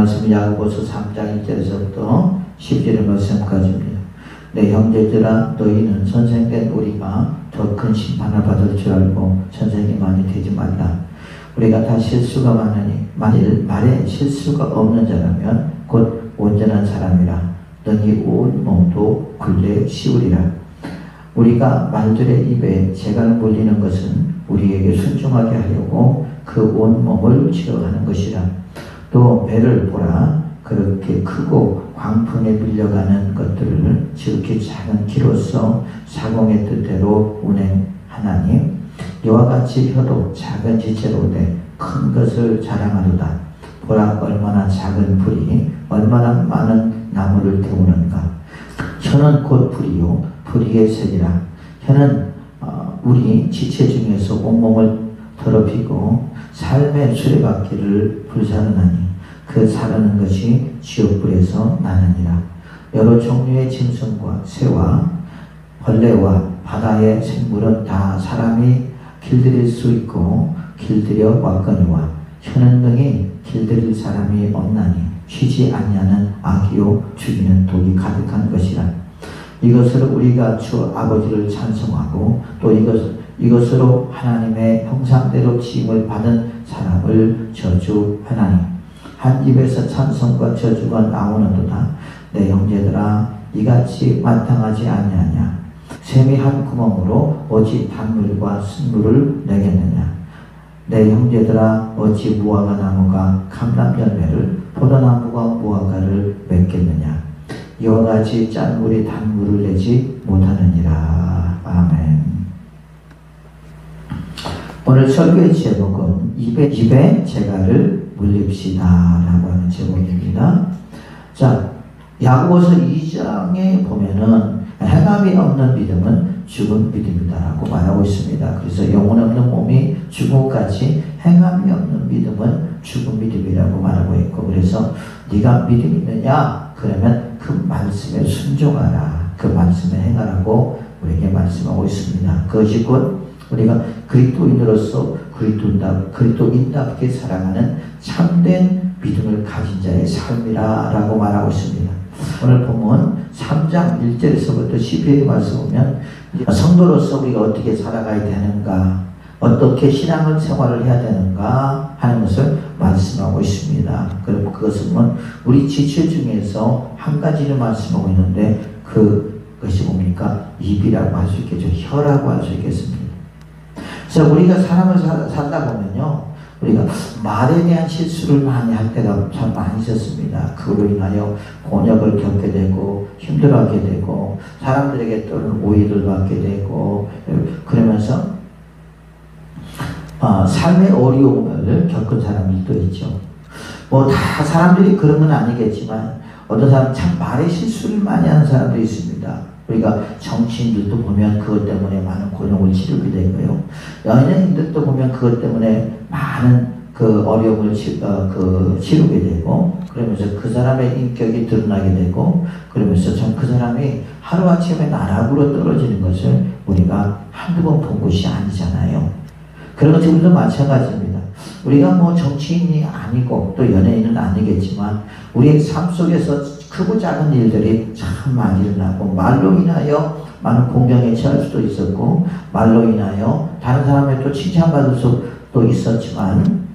말씀은 야고보서 3장 1절에서부터 10절의 말씀까지입니다. 내 형제들아 너희는 선생된 우리가 더 큰 심판을 받을 줄 알고 선생님만이 되지 말라. 우리가 다 실수가 많으니 말에 실수가 없는 자라면 곧 온전한 사람이라. 너희 온 몸도 굴레 씌우리라. 우리가 말들의 입에 재간을 물리는 것은 우리에게 순종하게 하려고 그 온 몸을 치료하는 것이라. 또 배를 보라. 그렇게 크고 광풍에 밀려가는 것들을 지극히 작은 기로서 사공의 뜻대로 운행하나니 이와 같이 혀도 작은 지체로되 큰 것을 자랑하도다. 보라 얼마나 작은 불이 얼마나 많은 나무를 태우는가. 혀는 곧 불이요 불의의 색이라. 혀는 우리 지체 중에서 온몸을 더럽히고 삶의 수레바퀴를 불사르나니 그 사르는 것이 지옥불에서 나느니라. 여러 종류의 짐승과 새와 벌레와 바다의 생물은 다 사람이 길들일 수 있고 길들여 왔거니와 혀는 능히 길들일 사람이 없나니 쉬지 아니하는 악이요 죽이는 독이 가득한 것이라. 이것으로 우리가 주 아버지를 찬송하고 또 이것으로 하나님의 형상대로 지음을 받은 사람을 저주하나니 한 입에서 찬송과 저주가 나오는도다. 내 형제들아 이같이 마땅하지 아니하냐. 샘이 한 구멍으로 어찌 단물과 순물을 내겠느냐. 내 형제들아 어찌 무화과 나무가 감람 열매를 포도나무가 무화과를 맺겠느냐. 이와 같이 짠 물이 단물을 내지 못하느니라. 아멘. 오늘 설교의 제목은 입에 재갈을 물립시다 라고 하는 제목입니다. 자, 야고보서 2장에 보면은 행함이 없는 믿음은 죽은 믿음이다 라고 말하고 있습니다. 그래서 영혼 없는 몸이 죽음까지 행함이 없는 믿음은 죽은 믿음이라고 말하고 있고, 그래서 네가 믿음이 있느냐? 그러면 그 말씀에 순종하라. 그 말씀에 행하라고 우리에게 말씀하고 있습니다. 그것이 곧 우리가 그리스도인으로서 그리스도인답게 살아가는 참된 믿음을 가진 자의 삶이라고 말하고 있습니다. 오늘 본문 3장 1절에서부터 12절의 말씀 보면 성도로서 우리가 어떻게 살아가야 되는가, 어떻게 신앙을 생활을 해야 되는가 하는 것을 말씀하고 있습니다. 그리고 그것은 우리 지체 중에서 한 가지를 말씀하고 있는데 그것이 뭡니까? 입이라고 할 수 있겠죠. 혀라고 할 수 있겠습니다. 그래서 우리가 사람을 살다 보면요, 우리가 말에 대한 실수를 많이 할 때가 참 많이 있었습니다. 그걸로 인하여 곤욕을 겪게 되고 힘들어하게 되고 사람들에게 또는 오해를 받게 되고 그러면서 삶의 어려움을 겪은 사람들도 있죠. 뭐 다 사람들이 그런 건 아니겠지만 어떤 사람 참 말에 실수를 많이 하는 사람도 있습니다. 우리가 정치인들도 보면 그것 때문에 많은 곤욕을 치르게 되고요. 연예인들도 보면 그것 때문에 많은 그 어려움을 치르게 되고, 그러면서 그 사람의 인격이 드러나게 되고, 그러면서 참 그 사람이 하루아침에 나락으로 떨어지는 것을 우리가 한두 번 본 것이 아니잖아요. 그런 것이 우리도 마찬가지입니다. 우리가 뭐 정치인이 아니고 또 연예인은 아니겠지만 우리의 삶 속에서 크고 작은 일들이 참 많이 일어나고, 말로 인하여 많은 공경에 처할 수도 있었고, 말로 인하여 다른 사람의 또 칭찬받을 수도 있었지만,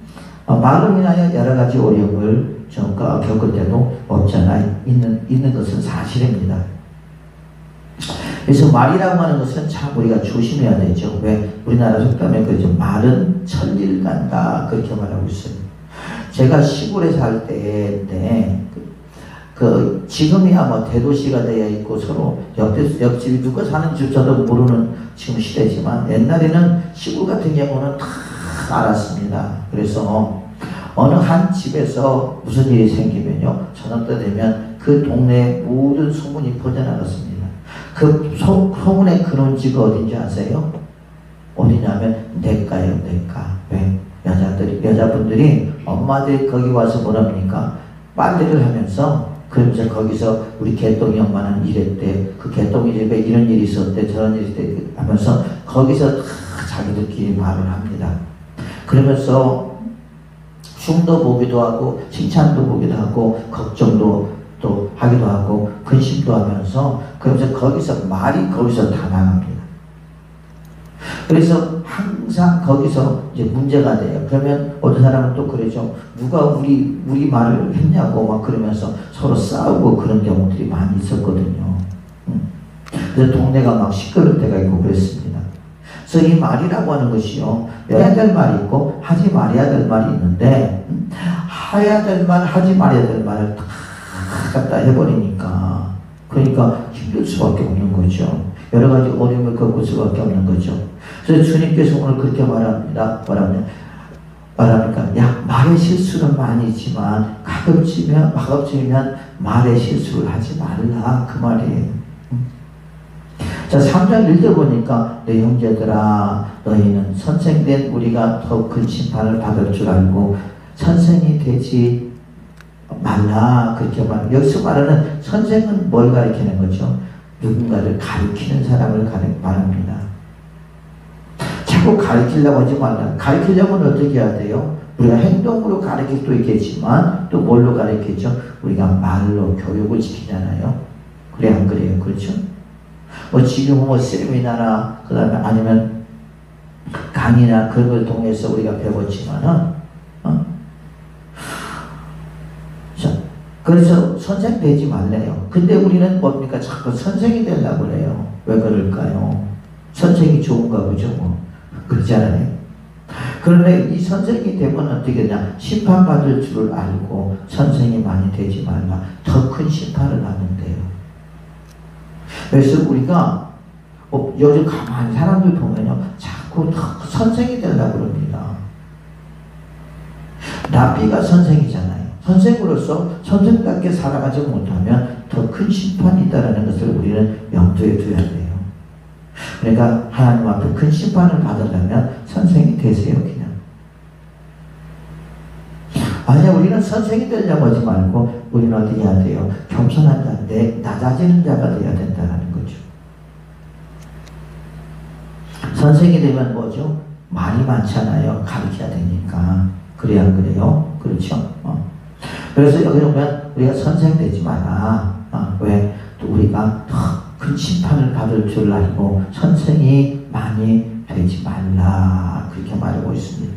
말로 인하여 여러 가지 어려움을 겪을 때도 없잖아 있는 것은 사실입니다. 그래서 말이라고 하는 것은 참 우리가 조심해야 되죠. 왜? 우리나라 속담에 그러죠. 말은 천리를 간다, 그렇게 말하고 있어요. 제가 시골에 살 때인데 지금이야 뭐 대도시가 되어 있고 서로 옆집이 누가 사는지조차도 모르는 지금 시대지만, 옛날에는 시골 같은 경우는 다 알았습니다. 그래서 어느 한 집에서 무슨 일이 생기면요, 저녁 때 되면 그 동네의 모든 소문이 퍼져나갔습니다. 그 소문의 근원지가 어딘지 아세요? 어디냐면 내과예요, 내과. 왜? 여자분들이 엄마들이 거기 와서 뭐랍니까? 빨래를 하면서, 그러면서 거기서 우리 개똥이 엄마는 이랬대, 그 개똥이 집에 이런 일이 있었대, 저런 일이 있었대 하면서 거기서 다 자기들끼리 말을 합니다. 그러면서 흉도 보기도 하고 칭찬도 보기도 하고 걱정도 또 하기도 하고 근심도 하면서 그러면서 거기서 말이 거기서 다 나갑니다. 그래서 항상 거기서 이제 문제가 돼요. 그러면 어떤 사람은 또 그러죠. 누가 우리 말을 했냐고 막 그러면서 서로 싸우고 그런 경우들이 많이 있었거든요. 그래서 동네가 막 시끄러울 때가 있고 그랬습니다. 그래서 이 말이라고 하는 것이요, 해야 될 말이 있고 하지 말아야 될 말이 있는데 해야 될 말, 하지 말아야 될 말을 다 갖다 해버리니까 그러니까 힘들 수밖에 없는 거죠. 여러 가지 어려움을 겪을 수밖에 없는 거죠. 그래서 주님께서 오늘 그렇게 말합니다. 말합니까? 야, 말의 실수는 많이 있지만 가급적이면 말의 실수를 하지 말라, 그 말이에요. 자, 3장 읽어보니까 내 형제들아 너희는 선생된 우리가 더 큰 심판을 받을 줄 알고 선생이 되지 말라, 그렇게 말합니다. 여기서 말하는 선생은 뭘 가리키는 거죠? 누군가를 가리키는 사람을 말합니다. 자꾸 가리키려고 하지 말라. 가리키려면 어떻게 해야 돼요? 우리가 행동으로 가리킬 수도 있겠지만 또 뭘로 가리키죠? 우리가 말로 교육을 시키잖아요. 그래 안 그래요? 그렇죠? 지금 세미나나 그 다음에 아니면 강의나 그런 걸 통해서 우리가 배웠지만은 그래서 선생 되지 말래요. 근데 우리는 뭡니까? 자꾸 선생이 되려고 그래요. 왜 그럴까요? 선생이 좋은가 보죠, 뭐. 그렇잖아요. 그런데 이 선생이 되면 어떻게 되냐? 심판받을 줄을 알고 선생이 많이 되지 말라. 더 큰 심판을 하는데요. 그래서 우리가 요즘 가만히 사람들 보면요, 자꾸 선생이 되려고 그럽니다. 라비가 선생이잖아요. 선생으로서 선생답게 살아가지 못하면 더 큰 심판이 있다는 것을 우리는 염두에 둬야 돼요. 그러니까 하나님 앞에 큰 심판을 받으려면 선생이 되세요, 그냥. 아니야, 우리는 선생이 되려고 하지 말고 우리는 어떻게 해야 돼요? 겸손한 자인데 낮아지는 자가 되어야 된다는 거죠. 선생이 되면 뭐죠? 말이 많잖아요. 가르쳐야 되니까. 그래야 안 그래요? 그렇죠? 그래서 여기 보면 우리가 선생 되지 마라. 왜? 또 우리가 더 큰 심판을 받을 줄 알고 선생이 많이 되지 말라. 그렇게 말하고 있습니다.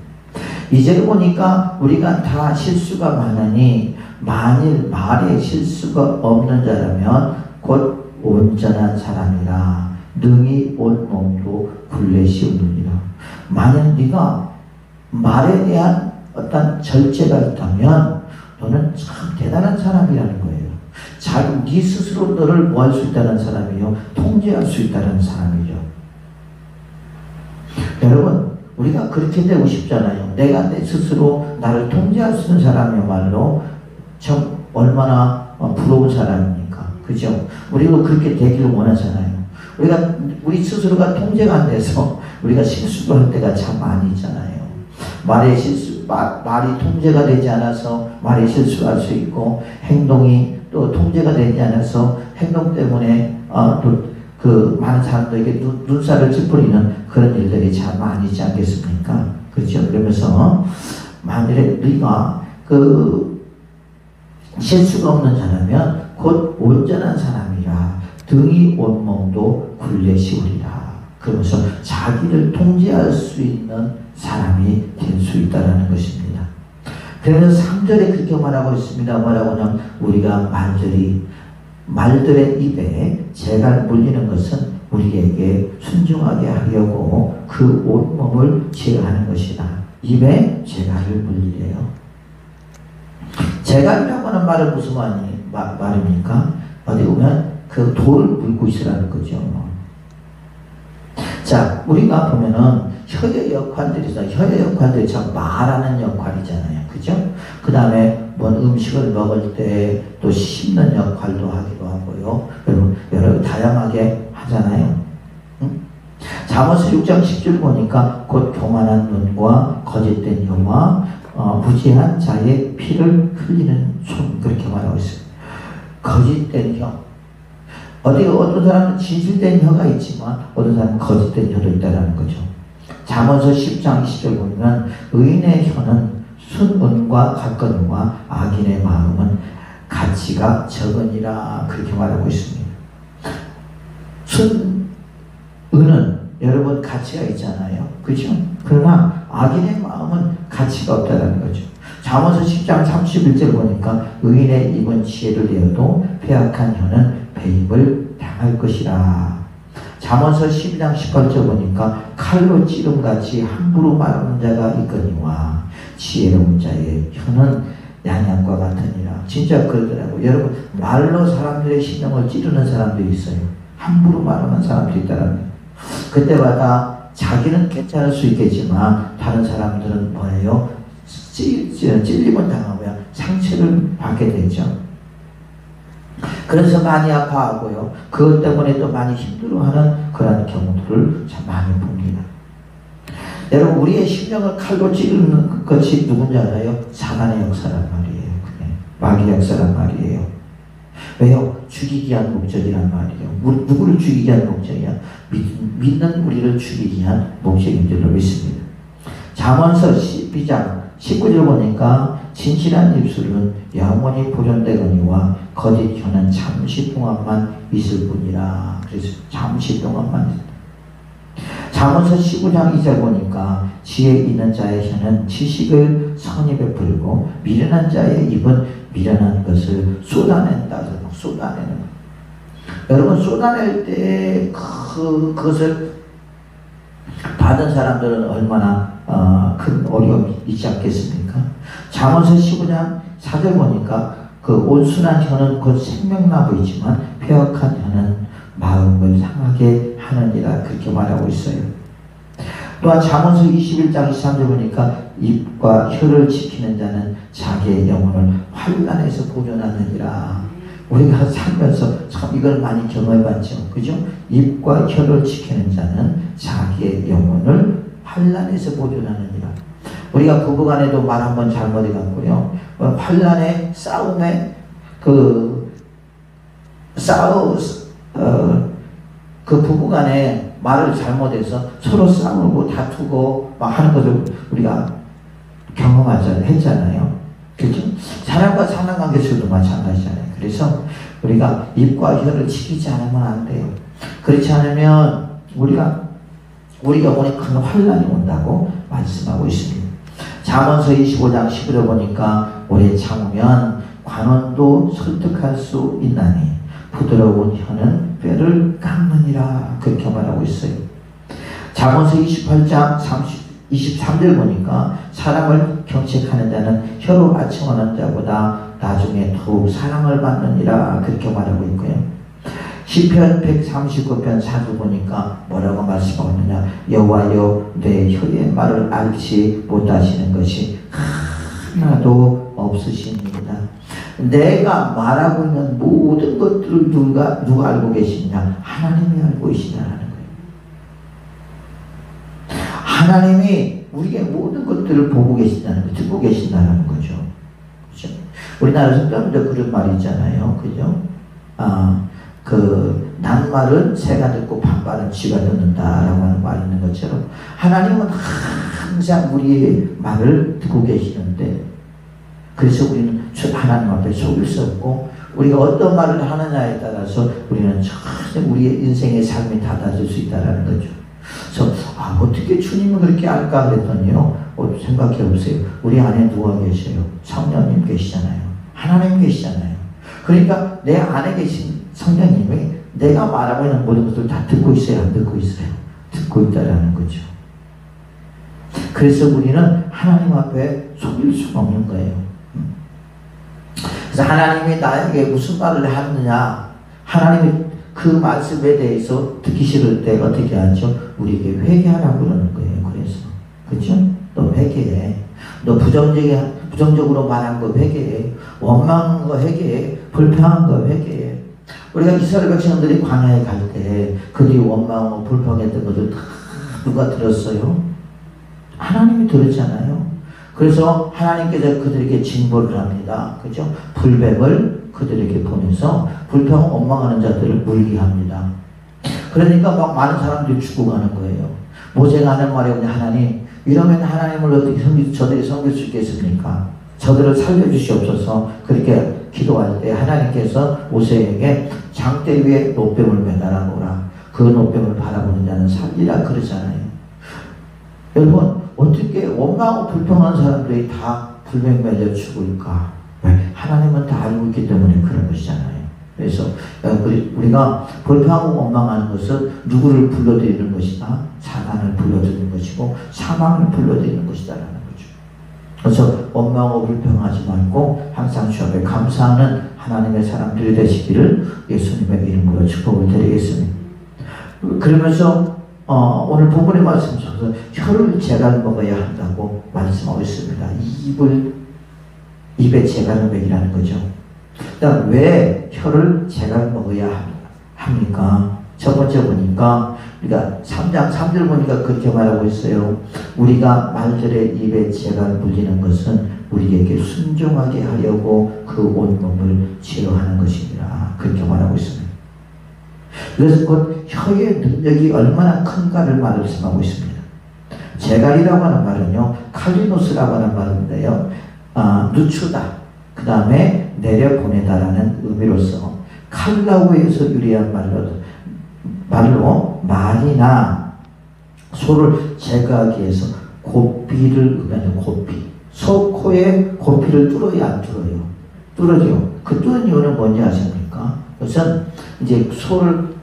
이제 보니까 우리가 다 실수가 많으니 만일 말에 실수가 없는 자라면 곧 온전한 사람이라 능히 온 몸도 굴레시우느니라. 만약 네가 말에 대한 어떤 절제가 있다면 너는 참 대단한 사람이라는 거예요. 네 스스로 너를 뭐 할 수 있다는 사람이요? 통제할 수 있다는 사람이죠. 여러분, 우리가 그렇게 되고 싶잖아요. 내가 내 스스로 나를 통제할 수 있는 사람이야말로 참 얼마나 부러운 사람입니까? 그죠? 우리가 그렇게 되기를 원하잖아요. 우리 스스로가 통제가 안 돼서 우리가 실수를 할 때가 참 많이 있잖아요. 말의 실수, 말이 통제가 되지 않아서 말의 실수할 수 있고, 행동이 또 통제가 되지 않아서 행동 때문에 또 많은 사람들에게 눈살을 찌푸리는 그런 일들이 참 많이 있지 않겠습니까? 그렇죠? 그러면서 만일에 네가 실수가 없는 자라면 곧 온전한 사람이라 등이 온몸도 굴레시우리라. 그러면서 자기를 통제할 수 있는 사람이 될 수 있다는 것입니다. 그래서 3절에 그렇게 말하고 있습니다. 뭐라고 하냐면 우리가 말들의 입에 재갈 물리는 것은 우리에게 순종하게 하려고 그 온몸을 제어하는 것이다. 입에 재갈을 물리래요. 재갈이라고 하는 말은 무슨 말입니까? 어디 보면 그 돌을 물고 있으라는 거죠. 자, 우리가 보면은 혀의 역할들이 있어요. 혀의 역할들이 참 말하는 역할이잖아요. 그죠? 그 다음에 뭔 음식을 먹을 때 또 씹는 역할도 하기도 하고요. 그리고 여러 다양하게 하잖아요. 잠언서 6장 10절 보니까 곧 교만한 눈과 거짓된 혀와 무지한 자의 피를 흘리는 손, 그렇게 말하고 있어요. 거짓된 혀. 어떤 사람은 진실된 혀가 있지만 어떤 사람은 거짓된 혀도 있다는 거죠. 잠언서 10장 20절 보면 의인의 혀는 순은과 같거니와 악인의 마음은 가치가 적으니라 그렇게 말하고 있습니다. 순은은 여러분 가치가 있잖아요. 그죠? 그러나 악인의 마음은 가치가 없다는 거죠. 잠언서 10장 31절 보니까 의인의 입은 지혜를 내어도 패악한 혀는 배임을 당할 것이라. 잠언서 12장 18절 보니까 칼로 찌름같이 함부로 말하는 자가 있거니와 지혜로운 자의 혀는 양양과 같으니라. 진짜 그러더라고요. 여러분 말로 사람들의 심령을 찌르는 사람도 있어요. 함부로 말하는 사람도 있다는 거예요. 그때마다 자기는 괜찮을 수 있겠지만 다른 사람들은 뭐예요? 찔림을 당하면 상처를 받게 되죠. 그래서 많이 아파하고요. 그것 때문에 또 많이 힘들어하는 그런 경우들을 참 많이 봅니다. 여러분 우리의 심령을 칼로 찌르는 것이 누군지 알아요? 사단의 역사란 말이에요. 마귀의 역사란 말이에요. 왜요? 죽이기 위한 목적이란 말이에요. 누구를 죽이기 위한 목적이야? 믿는 우리를 죽이기 위한 목적인 줄로 믿습니다. 잠언서 12장 19절 보니까 진실한 입술은 영원히 보존되거니와 거짓 혀는 잠시 동안만 있을 뿐이라. 그래서 잠시 동안만. 잠언서 15장 2절 보니까 지혜 있는 자의 혀는 지식을 선히 베풀고 미련한 자의 입은 미련한 것을 쏟아낸다. 쏟아내는 것. 여러분 쏟아낼 때 그것을 받은 사람들은 얼마나 큰 어려움이 있지 않겠습니까? 잠언서 15장 4절 보니까 그 온순한 혀는 곧 생명나무이지만 패역한 혀는 마음을 상하게 하느니라 그렇게 말하고 있어요. 또한 잠언서 21장 23절 보니까 입과 혀를 지키는 자는 자기의 영혼을 환난에서 보존하느니라. 우리가 살면서 참 이걸 많이 경험해봤죠. 그죠? 입과 혀를 지키는 자는 자기의 영혼을 환난에서 보존하느니라. 우리가 부부간에도 말 한번 잘못해갖고요. 환난의 싸움에 그 부부간에 말을 잘못해서 서로 싸우고 다투고 막 하는 것을 우리가 했잖아요. 그죠? 사람과 사람 관계에서도 마찬가지잖아요. 그래서 우리가 입과 혀를 지키지 않으면 안 돼요. 그렇지 않으면 우리 영혼에 큰 환난이 온다고 말씀하고 있습니다. 잠언서 25장 15절 보니까 오래 참으면 관원도 설득할 수 있나니 부드러운 혀는 뼈를 깎느니라 그렇게 말하고 있어요. 잠언서 28장 23절 보니까 사람을 경책하는 자는 혀로 아첨하는 자보다 나중에 더욱 사랑을 받느니라 그렇게 말하고 있고요. 시편 139편 4절 보니까 뭐라고 말씀하고 있느냐. 여호와여 내 혀의 말을 알지 못하시는 것이 하나도 없으십니다. 내가 말하고 있는 모든 것들을 누가 알고 계시냐? 하나님이 알고 계시다는 거예요. 하나님이 우리의 모든 것들을 보고 계신다는 거, 듣고 계신다는 거죠. 그죠? 우리나라 속담도 그런 말이 있잖아요. 그죠? 낱말은 새가 듣고 반말은 쥐가 듣는다라고 하는 말이 있는 것처럼 하나님은 항상 우리의 말을 듣고 계시는데 그래서 우리는 하나님 앞에 속일 수 없고 우리가 어떤 말을 하느냐에 따라서 우리는 전혀 우리의 인생의 삶이 달라질 수 있다는 거죠. 그래서 어떻게 주님은 그렇게 알까 그랬더니요. 생각해 보세요. 우리 안에 누가 계셔요? 성령님 계시잖아요. 하나님 계시잖아요. 그러니까 내 안에 계신 성령님이 내가 말하고 있는 모든 것을 다 듣고 있어요? 안 듣고 있어요? 듣고 있다라는 거죠. 그래서 우리는 하나님 앞에 속일 수가 없는 거예요. 그래서 하나님이 나에게 무슨 말을 하느냐, 하나님이 그 말씀에 대해서 듣기 싫을 때 어떻게 하죠? 우리에게 회개하라고 그러는 거예요. 그래서 그렇죠? 너 회개해. 너 부정적으로 말한 거 회개해. 원망한 거 회개해. 불평한 거 회개해. 우리가 이스라엘 백성들이 광야에 갈 때 그들이 원망하고 불평했던 것을 다 누가 들었어요? 하나님이 들었잖아요. 그래서 하나님께서 그들에게 징벌을 합니다. 그죠? 불뱀을 그들에게 보내서 불평 원망하는 자들을 물리합니다. 그러니까 막 많은 사람들이 죽어가는 거예요. 모세가 하는 말이 뭐냐. 하나님 이러면 하나님을 어떻게 저들이 섬길 수 있겠습니까? 저들을 살려주시옵소서. 그렇게 기도할 때 하나님께서 모세에게 장대 위에 노뱀을 매달아 놓으라. 그 노뱀을 바라보는 자는 살리라 그러잖아요. 여러분, 어떻게 원망하고 불평한 사람들이 다 불행 매여 죽을까? 왜? 하나님은 다 알고 있기 때문에 그런 것이잖아요. 그래서 우리가 불평하고 원망하는 것은 누구를 불러들이는 것이다? 사단을 불러들이는 것이고 사망을 불러들이는 것이다라는 거죠. 그래서 원망하고 불평하지 말고 항상 주 앞에 감사하는 하나님의 사람들이 되시기를 예수님의 이름으로 축복을 드리겠습니다. 그러면서 오늘 본문의 말씀 속에서 혀를 제갈 먹어야 한다고 말씀하고 있습니다. 입에 제갈을 먹이라는 거죠. 그다음 왜 혀를 제갈 먹어야 합니까? 첫 번째 보니까 우리가 3장 3절 보니까 그렇게 말하고 있어요. 우리가 말들의 입에 제갈 물리는 것은 우리에게 순종하게 하려고 그 온몸을 치료하는 것이니라. 그렇게 말하고 있습니다. 그래서 곧 혀의 능력이 얼마나 큰가를 말씀하고 있습니다. 제갈이라고 하는 말은요, 칼리노스라고 하는 말인데요, 늦추다, 그 다음에 내려보내다라는 의미로서 칼라우에서 유래한 말로 말이나 소를 제거하기 위해서 고삐를 의미하는 고삐. 소 코에 고삐를 뚫어야 안 뚫어요? 뚫어요. 그 뚫은 이유는 뭔지 아십니까? 그것은 이제 소를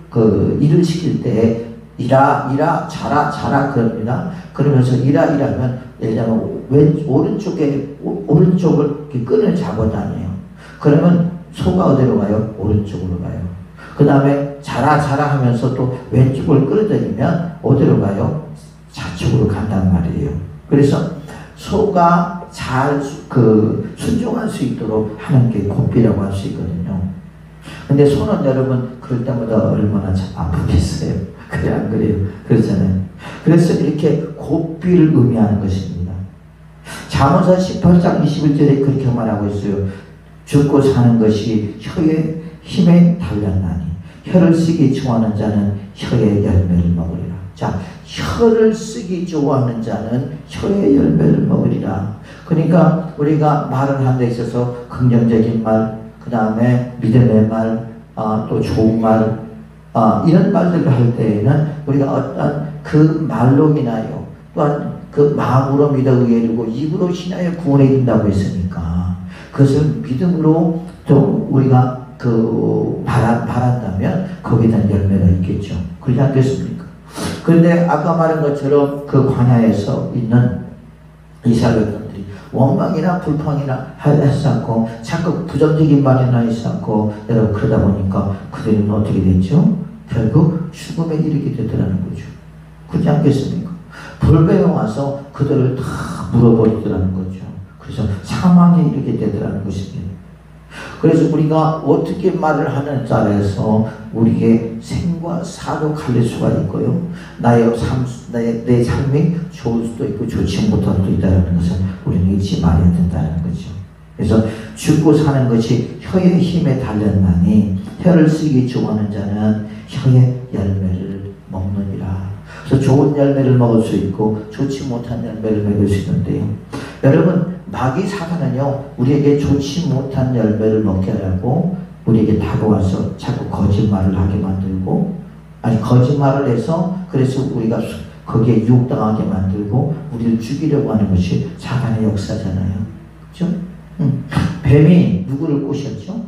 일을 시킬 때 이라 자라 그럽니다. 그러면서 이라면 예를 들면 오른쪽을 끈을 잡아다녀요. 그러면 소가 어디로 가요? 오른쪽으로 가요. 그 다음에 자라 하면서 또 왼쪽을 끌어들이면 어디로 가요? 좌측으로 간단 말이에요. 그래서 소가 잘 순종할 수 있도록 하는 게 고삐라고 할 수 있거든요. 근데 소는 여러분 그럴 때마다 얼마나 참 아프겠어요. 그래 안 그래요? 그렇잖아요. 그래서 이렇게 고삐를 의미하는 것입니다. 잠언서 18장 21절에 그렇게 말하고 있어요. 죽고 사는 것이 혀의 힘에 달렸나니 혀를 쓰기 좋아하는 자는 혀의 열매를 먹으리라. 자, 혀를 쓰기 좋아하는 자는 혀의 열매를 먹으리라. 그러니까 우리가 말을 하는 데 있어서 긍정적인 말, 그 다음에 믿음의 말, 또 좋은 말, 이런 말들을 할 때에는 우리가 어떤 그 말로 인하여 또한 그 마음으로 믿어 의에 이르고 입으로 신하여 구원에 이른다고 했으니까 그것을 믿음으로 또 우리가 바란다면 거기에 대한 열매가 있겠죠. 그렇지 않겠습니까? 그런데 아까 말한 것처럼 그 광야에서 있는 이스라엘 백성들이 원망이나 불평이나 하지 않고 자꾸 부정적인 말이나 하지 않고 여러분 그러다 보니까 그들은 어떻게 됐죠? 결국 죽음에 이르게 되더라는 거죠. 그렇지 않겠습니까? 불뱀에 와서 그들을 다 물어버리더라는 거죠. 그래서 사망에 이르게 되더라는 것입니다. 그래서 우리가 어떻게 말을 하는 자리에서 우리의 생과 사도 갈릴 수가 있고요. 내 삶이 좋을 수도 있고 좋지 못할 수도 있다는 것을 우리는 잊지 말아야 된다는 거죠. 그래서 죽고 사는 것이 혀의 힘에 달렸나니 혀를 쓰기 좋아하는 자는 혀의 열매를 먹느니라. 그래서 좋은 열매를 먹을 수 있고 좋지 못한 열매를 먹을 수 있는데요. 여러분, 마귀 사단은요, 우리에게 좋지 못한 열매를 먹게 하려고 우리에게 다가와서 자꾸 거짓말을 하게 만들고, 거짓말을 해서 그래서 우리가 거기에 유혹당하게 만들고 우리를 죽이려고 하는 것이 사단의 역사잖아요. 그렇죠? 뱀이 누구를 꼬셨죠?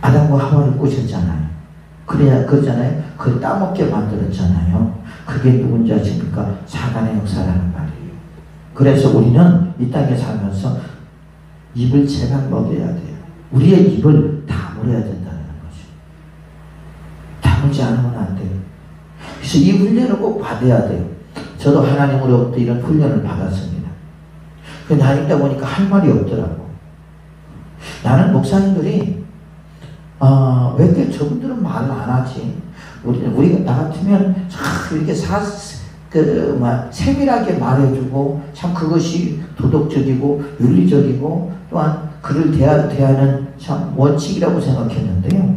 아담과 하와를 꼬셨잖아요. 그러잖아요. 그걸 따먹게 만들었잖아요. 그게 누군지 아십니까? 사단의 역사라는 말이에요. 그래서 우리는 이 땅에 살면서 입을 제갈 먹여야 돼요. 우리의 입을 다물어야 된다는 거죠. 다물지 않으면 안 돼요. 그래서 이 훈련을 꼭 받아야 돼요. 저도 하나님으로부터 이런 훈련을 받았습니다. 근데 다니다 보니까 할 말이 없더라고. 나는 목사님들이 왜 이렇게 저분들은 말을 안 하지? 우리가 나 같으면 참 이렇게 세밀하게 말해주고 참 그것이 도덕적이고 윤리적이고 또한 그를 대하는 참 원칙이라고 생각했는데요.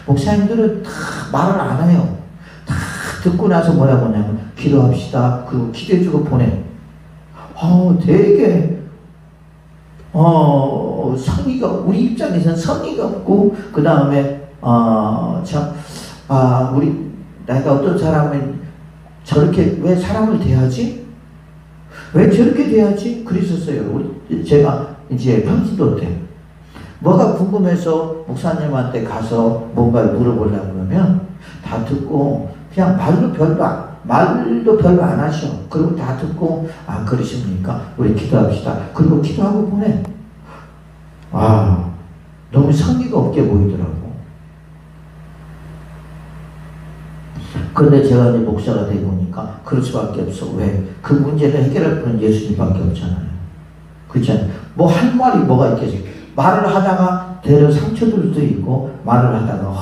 목사님들은 다 말을 안 해요. 다 듣고 나서 뭐라고 하냐면 기도합시다. 그리고 기도해주고 보내. 되게 성의가, 우리 입장에서는 성의가 없고, 그 다음에 우리 내가 어떤 사람은 저렇게 왜 사람을 대하지? 왜 저렇게 대하지? 그랬었어요. 제가 이제 평신도 때 뭐가 궁금해서 목사님한테 가서 뭔가를 물어보려고 그러면 다 듣고 그냥 말도 별로 안 하셔. 그리고 다 듣고 그러십니까? 우리 기도합시다. 그리고 기도하고 보내. 너무 성의가 없게 보이더라고. 그런데 제가 이제 목사가 되고 보니까 그럴 수밖에 없어. 왜? 그 문제를 해결할 분은 예수님밖에 없잖아요. 그렇잖아요. 뭐 할 말이 뭐가 있겠어요. 말을 하다가 대려 상처될 수도 있고, 말을 하다가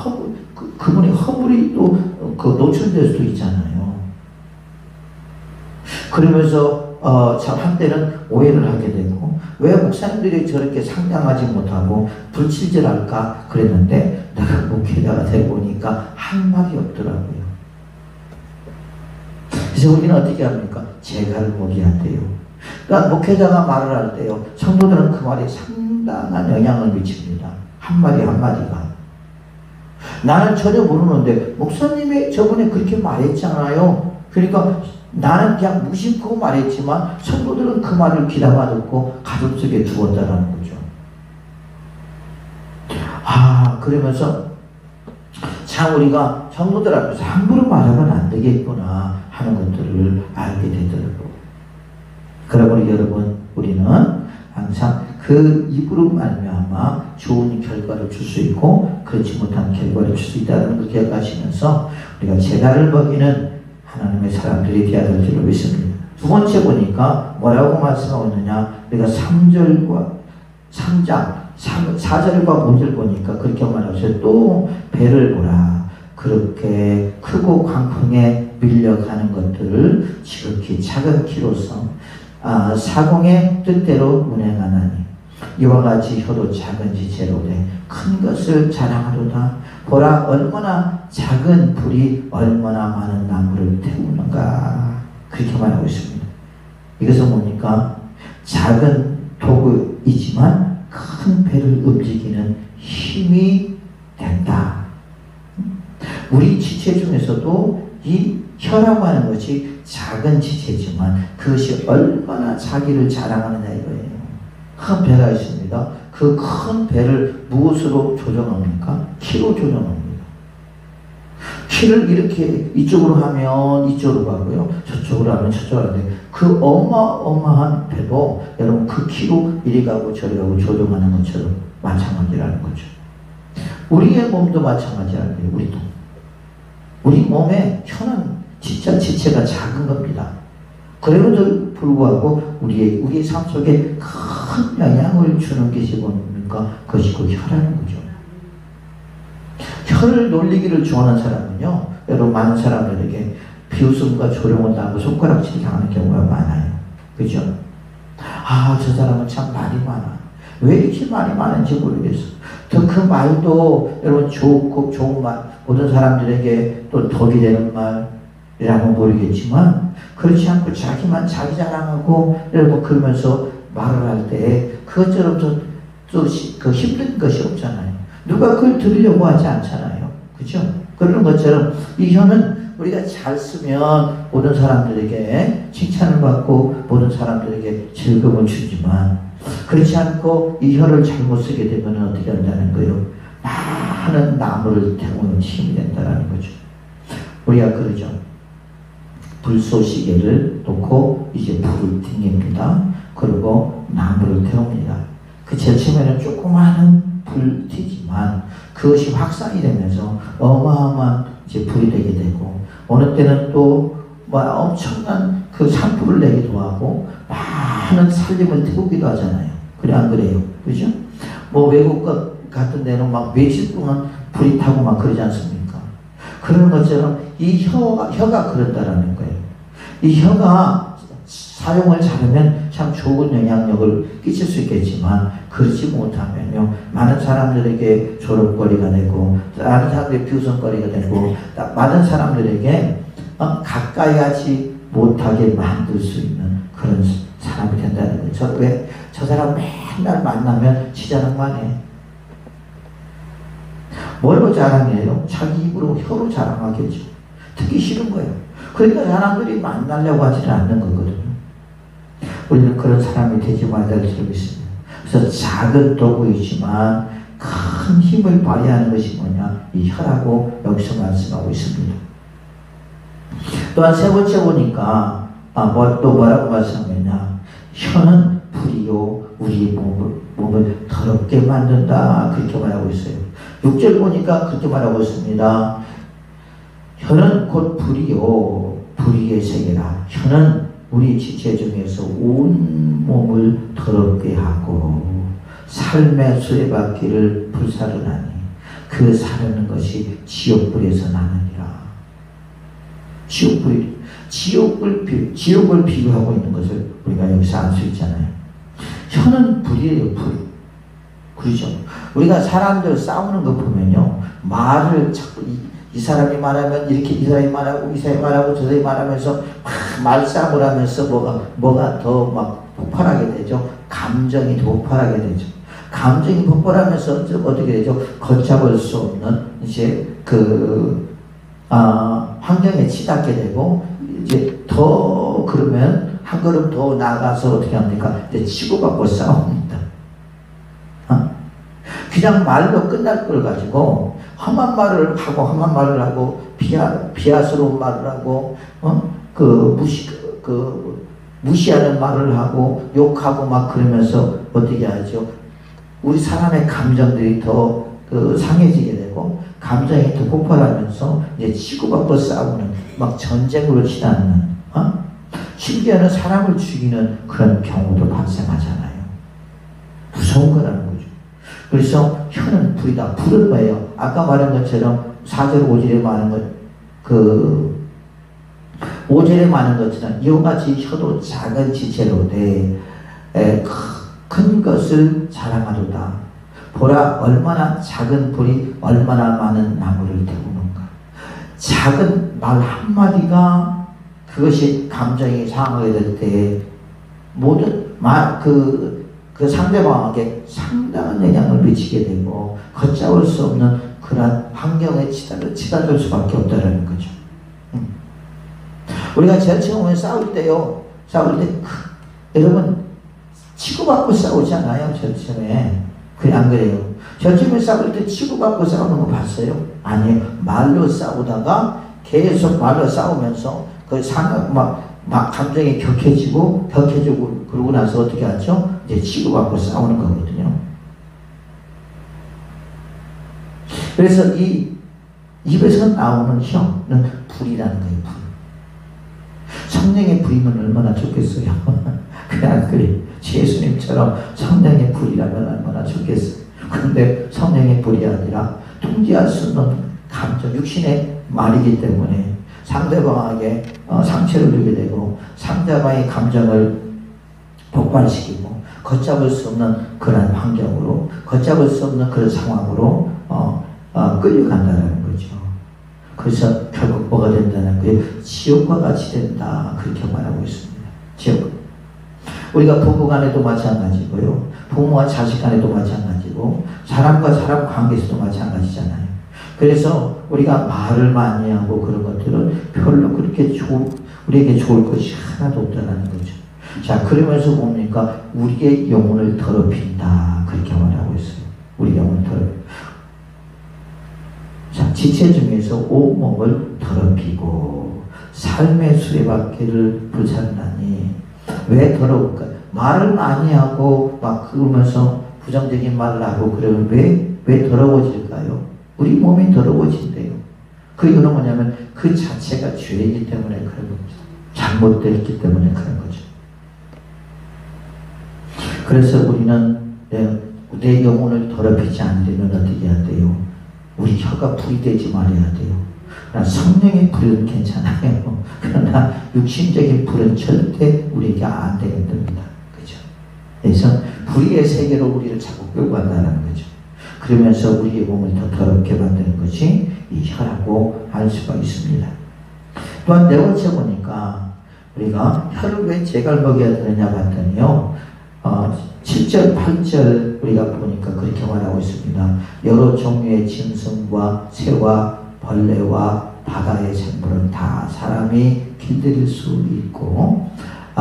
그분이 허물이 또 노출될 수도 있잖아요. 그러면서 참 한때는 오해를 하게 되고, 왜 목사님들이 저렇게 상냥하지 못하고 불친절할까 그랬는데, 내가 목회자가 되고 보니까 한 말이 없더라고요. 그래서 우리는 어떻게 합니까? 제갈을 먹여야 돼요. 그러니까 목회자가 말을 할 때요, 성도들은 그 말이 상당한 영향을 미칩니다. 한마디 한마디가. 나는 전혀 모르는데 목사님이 저번에 그렇게 말했잖아요. 그러니까 나는 그냥 무심코 말했지만 성도들은 그 말을 귀담아 듣고 가슴속에 두었다라는 거죠. 그러면서 참 우리가 성도들 앞에서 함부로 말하면 안 되겠구나 하는 것들을 알게 되더라고요. 그러므로 여러분, 우리는 항상 그 입으로 말미암아 좋은 결과를 줄 수 있고 그렇지 못한 결과를 줄 수 있다는 걸 기억하시면서 우리가 제갈을 먹이는 하나님의 사람들이 되어야 될 줄로 믿습니다. 두 번째 보니까 뭐라고 말씀하고 있느냐, 우리가 3장 4절과 5절 보니까 그렇게 말하셨어요. 또 배를 보라. 그렇게 크고 광풍에 밀려가는 것들을 지극히 작은 키로서 사공의 뜻대로 운행하나니 이와 같이 혀도 작은 지체로되 큰 것을 자랑하도다. 보라, 얼마나 작은 불이 얼마나 많은 나무를 태우는가. 그렇게 말하고 있습니다. 이것은 뭡니까? 작은 도구이지만 큰 배를 움직이는 힘이 된다. 우리 지체 중에서도 이 혀라고 하는 것이 작은 지체지만 그것이 얼마나 자기를 자랑하느냐 이거예요. 큰 배가 있습니다. 그 큰 배를 무엇으로 조정합니까? 키로 조정합니다. 키를 이렇게 이쪽으로 하면 이쪽으로 가고요, 저쪽으로 하면 저쪽으로 가는데 그 어마어마한 배도 여러분 그 키로 이리 가고 저리 가고 조정하는 것처럼 마찬가지라는 거죠. 우리의 몸도 마찬가지라는 거예요. 우리도. 우리 몸의 혀는 진짜 지체가 작은 겁니다. 그래도 불구하고 우리의 삶 속에 큰 영향을 주는 것이 뭡니까? 그것이 그 혀라는 거죠. 혀를 놀리기를 좋아하는 사람은요, 여러분 많은 사람들에게 비웃음과 조롱을 당하고 손가락질 당하는 경우가 많아요. 그죠? 저 사람은 참 말이 많아. 왜 이렇게 말이 많은지 모르겠어. 또 그 말도 여러분 좋은 말, 모든 사람들에게 또 덕이 되는 말이라고 모르겠지만 그렇지 않고 자기만 자기 자랑하고 여러분 그러면서 말을 할 때 그것처럼 또 그 힘든 것이 없잖아요. 누가 그걸 들으려고 하지 않잖아요. 그죠? 그런 것처럼 이 혀는 우리가 잘 쓰면 모든 사람들에게 칭찬을 받고 모든 사람들에게 즐거움을 주지만 그렇지 않고 이 혀를 잘못 쓰게 되면 어떻게 한다는 거예요? 많은 나무를 태우는 힘이 된다는 거죠. 우리가 그러죠. 불쏘시개를 놓고 이제 불을 튕깁니다. 그리고 나무를 태웁니다. 그 제처음에는 조그마한 불티지만 그것이 확산이 되면서 어마어마한 이제 불이 되게 되고 어느 때는 또 엄청난 그 산불을 내기도 하고 많은 살림을 태우기도 하잖아요. 그래 안 그래요? 그죠? 외국 같은 데는 막 며칠 동안 불이 타고 막 그러지 않습니까? 그런 것처럼 이 혀가 그런다라는 거예요. 이 혀가 사용을 잘하면 참 좋은 영향력을 끼칠 수 있겠지만 그렇지 못하면요, 많은 사람들에게 조롱거리가 되고 많은 사람들에게 비웃음거리가 되고 많은 사람들에게 가까이 하지 못하게 만들 수 있는 그런 사람이 된다는 거죠. 왜? 저 사람 맨날 만나면 지자랑만 해. 뭘로 자랑해요? 자기 입으로 혀로 자랑하겠죠. 듣기 싫은 거예요. 그러니까 사람들이 만나려고 하지는 않는 거거든요. 우리는 그런 사람이 되지 말아야 될 줄 믿습니다. 그래서 작은 도구이지만 큰 힘을 발휘하는 것이 뭐냐? 이 혀라고 여기서 말씀하고 있습니다. 또한 세 번째 보니까 또 뭐라고 말씀하느냐? 혀는 불이요 우리 몸을 더럽게 만든다 그렇게 말하고 있어요. 6절 보니까 그렇게 말하고 있습니다. 혀는 곧 불이요 불의의 세계라. 혀는 우리 지체 중에서 온 몸을 더럽게 하고 삶의 수레바퀴를 불사르나니 그 사르는 것이 지옥불에서 나느니라. 지옥을 비유하고 있는 것을 우리가 여기서 알 수 있잖아요. 혀는 불이에요, 불. 그렇죠? 우리가 사람들 싸우는 거 보면요, 말을 자꾸 이 사람이 말하면 이렇게 이 사람이 말하고 이 사람이 말하고 저 사람이 말하면서 막 말싸움을 하면서 뭐가 더 막 폭발하게 되죠. 감정이 더 폭발하게 되죠. 감정이 폭발하면서 어떻게 되죠? 걷잡을 수 없는 이제 환경에 치닫게 되고 이제 더 그러면 한 걸음 더 나가서 어떻게 합니까? 이제 치고받고 싸웁니다. 그냥 말로 끝날 걸 가지고 험한 말을 하고 비하스러운 말을 하고 무시하는 말을 하고 욕하고 막 그러면서 어떻게 하죠? 우리 사람의 감정들이 더 상해지게 되고 감정이 더 폭발하면서 이제 치고받고 싸우는 막 전쟁으로 치닫는 심지어는 사람을 죽이는 그런 경우도 발생하잖아요. 무서운 거라는 거죠. 그래서 혀는 불이다. 불은 뭐예요? 아까 말한 것처럼 4절 5절에 말한 것 5절에 말한 것처럼 이와 같이 혀도 작은 지체로되 큰 것을 자랑하도다. 보라 얼마나 작은 불이 얼마나 많은 나무를 태우는가. 작은 말 한마디가 그것이 감정이 상하게 될 때 모든 그 상대방에게 상당한 영향을 미치게 되고 걷잡을 수 없는 그러한 환경에 치닫을 수밖에 없다는 거죠. 우리가 제일 처음에 싸울 때 여러분 치고받고 싸우잖아요. 제일 처음에. 그냥 안 그래요? 제일 처음에 싸울 때 치고받고 싸우는 거 봤어요? 아니에요. 말로 싸우다가 계속 말로 싸우면서 막 감정이 격해지고 그러고 나서 어떻게 하죠? 이제 치고받고 싸우는 거거든요. 그래서 이 입에서 나오는 혀는 불이라는 거예요. 불. 성령의 불이면 얼마나 좋겠어요. 그냥 그래. 예수님처럼 성령의 불이라면 얼마나 좋겠어요. 그런데 성령의 불이 아니라 통제할 수 없는 감정, 육신의 말이기 때문에 상대방에게 상처를 주게 되고 상대방의 감정을 폭발시키고 걷잡을 수 없는 그런 환경으로 걷잡을 수 없는 그런 상황으로 끌려간다는 거죠. 그래서 결국 뭐가 된다는 거예요? 지옥과 같이 된다. 그렇게 말하고 있습니다. 지옥. 우리가 부부 간에도 마찬가지고요. 부모와 자식 간에도 마찬가지고 사람과 사람 관계에서도 마찬가지잖아요. 그래서 우리가 말을 많이 하고 그런 것들은 별로 그렇게 우리에게 좋을 것이 하나도 없다는 거죠. 자, 그러면서 뭡니까? 우리의 영혼을 더럽힌다. 그렇게 말하고 있어요. 우리 영혼을 더럽힌다. 자, 지체 중에서 온몸을 더럽히고 삶의 수레바퀴를 불살라니 왜 더러울까? 말을 많이 하고 막 그러면서 부정적인 말을 하고 그러면 왜 더러워질까요? 우리 몸이 더러워진대요. 그 이유는 뭐냐면 그 자체가 죄이기 때문에 그런 겁니다. 잘못되었기 때문에 그런 거죠. 그래서 우리는 내 영혼을 더럽히지 않으려면 어떻게 해야 돼요? 우리 혀가 불이 되지 말아야 돼요. 성령의 불은 괜찮아요. 그러나 육신적인 불은 절대 우리에게 안 되겠답니다. 그죠? 그래서 불의의 세계로 우리를 자꾸 끌고 간다는 거죠. 그러면서 우리의 몸을 더 더럽게 만드는 것이 이 혀라고 할 수가 있습니다. 또한 네 번째 보니까 우리가 혀를 왜 제갈 먹여야 되느냐 봤더니요. 7절, 8절 우리가 보니까 그렇게 말하고 있습니다. 여러 종류의 짐승과 새와 벌레와 바다의 생물은 다 사람이 길들일 수 있고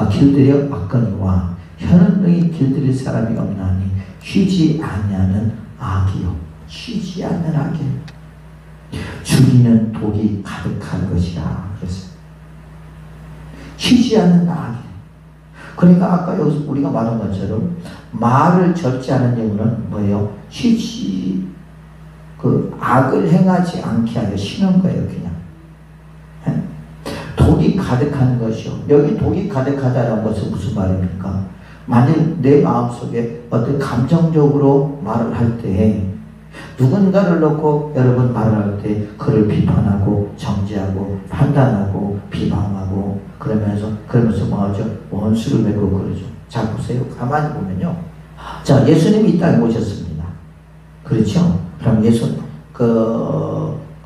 길들여 왔거니와 혀는 능히 길들일 사람이 없나니 쉬지 아니하는 악이요. 쉬지 않는 악이요. 죽이는 독이 가득한 것이라 그랬어요. 쉬지 않는 악이요. 그러니까 아까 여기서 우리가 말한 것처럼 말을 절제 하는 이유는 뭐예요? 쉬지 악을 행하지 않게 하여 쉬는 거예요. 그냥 독이 가득한 것이요. 여기 독이 가득하다는 것은 무슨 말입니까? 만일 내 마음속에 어떤 감정적으로 말을 할 때 누군가를 놓고 여러분 말을 할 때 그를 비판하고 정죄하고 판단하고 비방하고 그러면서 뭐하죠? 원수를 맺고 그러죠. 자 보세요. 가만히 보면요. 자 예수님이 이 땅에 오셨습니다. 그렇죠? 그럼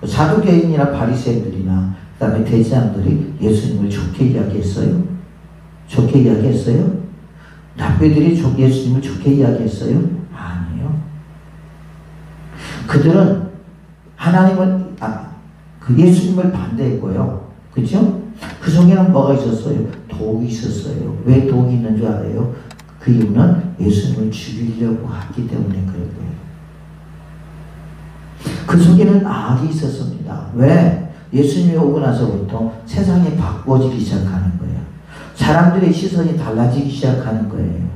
사두개인이나 바리새인들이나 그 다음에 대제사장들이 예수님을 좋게 이야기했어요? 좋게 이야기했어요? 랍비들이 예수님을 좋게 이야기했어요? 아니에요. 그들은 예수님을 반대했고요. 그죠? 그 속에는 뭐가 있었어요? 독이 있었어요. 왜 독이 있는 줄 알아요? 그 이유는 예수님을 죽이려고 하기 때문에 그런 거예요. 그 속에는 악이 있었습니다. 왜? 예수님이 오고 나서부터 세상이 바꿔지기 시작하는 거예요. 사람들의 시선이 달라지기 시작하는 거예요.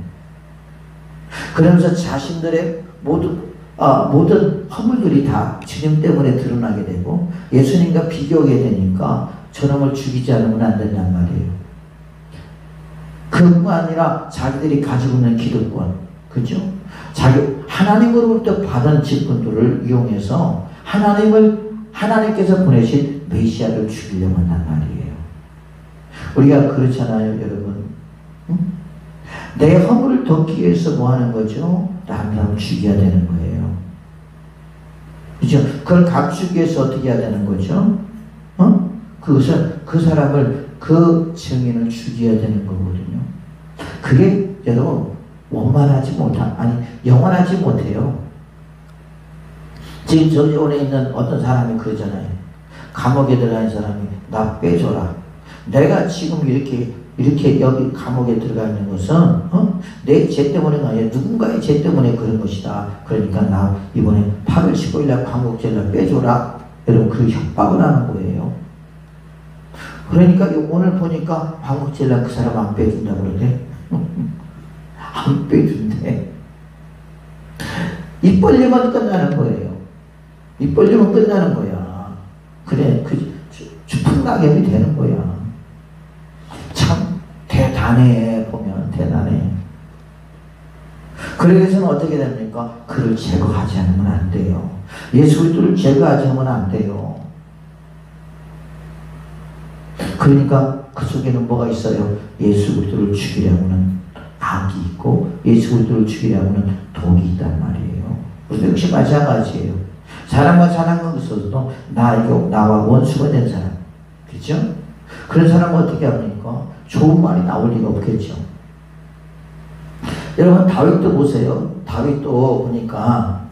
그러면서 자신들의 모든 허물들이 다 주님 때문에 드러나게 되고 예수님과 비교하게 되니까 저놈을 죽이지 않으면 안 된단 말이에요. 그뿐만 아니라 자기들이 가지고 있는 기득권, 그죠? 하나님으로부터 받은 직분들을 이용해서 하나님께서 보내신 메시아를 죽이려고 한단 말이에요. 우리가 그렇잖아요, 여러분. 응? 내 허물을 덮기 위해서 뭐 하는 거죠? 다른 사람을 죽여야 되는 거예요. 그죠? 그걸 감추기 위해서 어떻게 해야 되는 거죠? 그것은 그 사람을, 그 증인을 죽여야 되는 거거든요. 그게 여러분 영원하지 못해요. 지금 저기에 있는 어떤 사람이 그러잖아요. 감옥에 들어간 사람이 나 빼줘라. 내가 지금 이렇게 여기 감옥에 들어가 있는 것은 내 죄 때문에가 아니라 누군가의 죄 때문에 그런 것이다. 그러니까 나 이번에 8월 15일날 감옥죄를 빼줘라. 여러분 그 협박을 하는 거예요. 그러니까 오늘 보니까 감옥죄를 그 사람 안 빼준다고 그러대. 안 빼준대. 입 벌리면 끝나는 거예요. 입 벌리면 끝나는 거야. 그래, 풍락염이 되는 거야. 참 대단해. 보면 대단해. 그래서는 어떻게 됩니까? 그를 제거하지 않으면 안 돼요. 예수 그리스도를 제거하지 않으면 안 돼요. 그러니까 그 속에는 뭐가 있어요? 예수 그리스도를 죽이려고는 악이 있고 예수 그리스도를 죽이려고는 독이 있단 말이에요. 우리도 역시 마찬가지예요. 사람과 사랑하고 있어도 나와 원수가 된 사람, 그렇죠? 그런 사람은 어떻게 합니까? 좋은 말이 나올 리가 없겠죠. 여러분 다윗도 보세요. 다윗도 보니까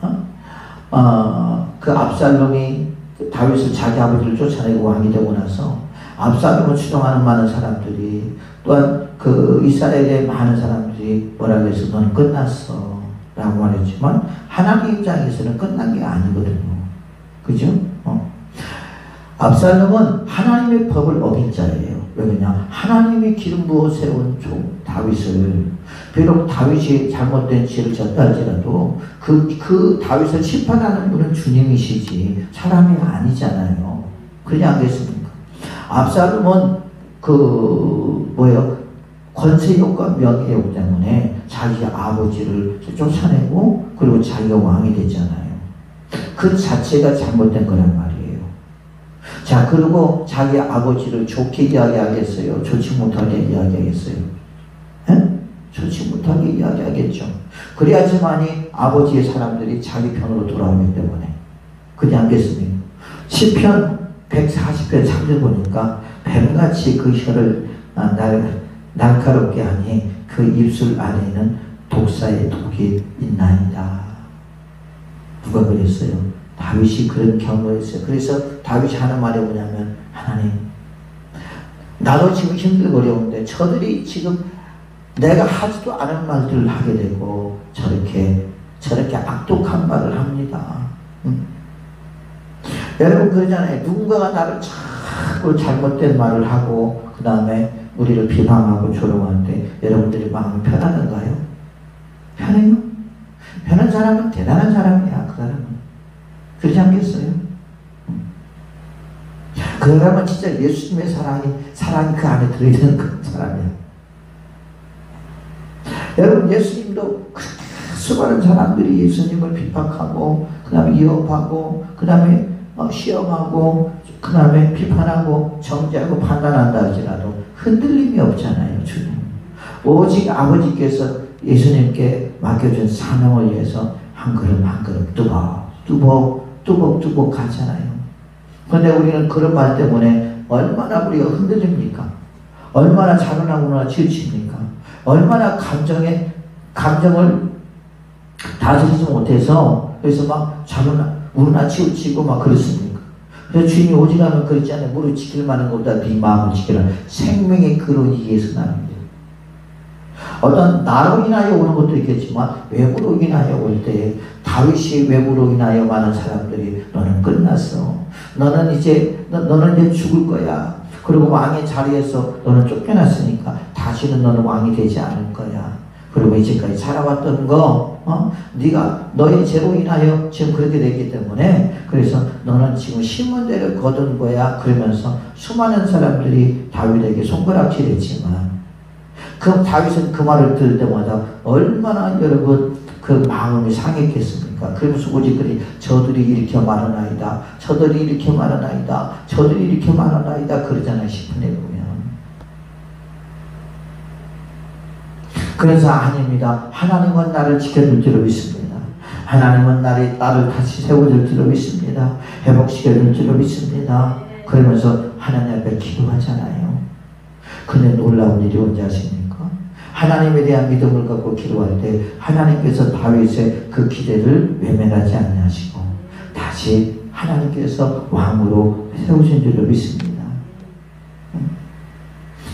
그 압살롬이 다윗을 자기 아버지를 쫓아내고 왕이 되고 나서 압살롬을 추종하는 많은 사람들이 또한 그 이스라엘의 많은 사람들이 뭐라고 해서 너는 끝났어 라고 말했지만 하나님 입장에서는 끝난 게 아니거든요. 그죠? 압살롬은 하나님의 법을 어긴 자예요. 왜냐? 하나님이 기름 부어 세운 다윗을 비록 다윗이 잘못된 죄를 졌다 할지라도 그 다윗을 심판하는 분은 주님이시지 사람이 아니잖아요. 그러지 않겠습니까? 압살롬은 권세욕과 명예욕 때문에 자기 아버지를 쫓아내고 그리고 자기가 왕이 됐잖아요. 그 자체가 잘못된 거란 말이에요. 자, 그리고 자기 아버지를 좋게 이야기하겠어요? 좋지 못하게 이야기하겠어요? 좋지 못하게 이야기하겠죠. 그래야지만이 아버지의 사람들이 자기 편으로 돌아오기 때문에. 그렇지 않겠습니까? 시편 140편 3절 보니까 뱀같이 그 혀를 날카롭게 하니 그 입술 안에는 독사의 독이 있나이다. 누가 그랬어요? 다윗이 그런 경험했어요. 그래서 다윗이 하는 말이 뭐냐면, 하나님, 나도 지금 힘들고 어려운데 저들이 지금 내가 하지도 않은 말들을 하게 되고 저렇게 악독한 말을 합니다. 여러분 그러잖아요. 누군가가 나를 자꾸 잘못된 말을 하고 그 다음에 우리를 비방하고 조롱할 때 여러분들이 마음이 편하던가요? 편해요? 편한 사람은 대단한 사람이야. 그 사람은 그러지 않겠어요? 그 사람은 진짜 예수님의 사랑이 그 안에 들어있는 그 사람이야. 여러분 예수님도 그렇게 수많은 사람들이 예수님을 비판하고 그 다음에 위협하고 그 다음에 시험하고 그 다음에 비판하고 정죄하고 판단한다 할지라도 흔들림이 없잖아요. 주님 오직 아버지께서 예수님께 맡겨준 사명을 위해서 한 걸음 한 걸음 뚜벅 가잖아요. 그런데 우리는 그런 말 때문에 얼마나 우리가 흔들립니까? 얼마나 자존하거나 지칩니까? 얼마나 감정을 다스리지 못해서 그래서 막 무릎나 치우치고 막 그렇습니까? 그래서 주님이 오직하면 그렇지 않아요. 무릎 지킬 만한 것보다 네 마음을 지키라. 생명의 근원이 예수 나옵니다. 어떤 나로 인하여 오는 것도 있겠지만 외부로 인하여 올 때 다윗이 외부로 인하여 많은 사람들이 너는 끝났어. 너는 이제 죽을 거야. 그리고 왕의 자리에서 너는 쫓겨났으니까 다시는 너는 왕이 되지 않을 거야. 그리고 이제까지 살아왔던 거 네가 너의 죄로 인하여 지금 그렇게 됐기 때문에 그래서 너는 지금 신문대를 거둔 거야. 그러면서 수많은 사람들이 다윗에게 손가락질했지만 그 다윗은 그 말을 들을 때마다 얼마나 여러분 그 마음이 상했겠습니까? 그러면서 오직들이 저들이 이렇게 말하나이다. 저들이 이렇게 말하나이다. 저들이 이렇게 말하나이다. 그러잖아요. 10분에 보면. 그래서 아닙니다. 하나님은 나를 지켜줄 줄로 믿습니다. 하나님은 나를 다시 세워줄 줄로 믿습니다. 회복시켜줄 줄로 믿습니다. 그러면서 하나님 앞에 기도하잖아요. 근데 놀라운 일이 뭔지 아십니까? 하나님에 대한 믿음을 갖고 기도할 때 하나님께서 다윗의 그 기대를 외면하지 않으시고 다시 하나님께서 왕으로 세우신 줄로 믿습니다.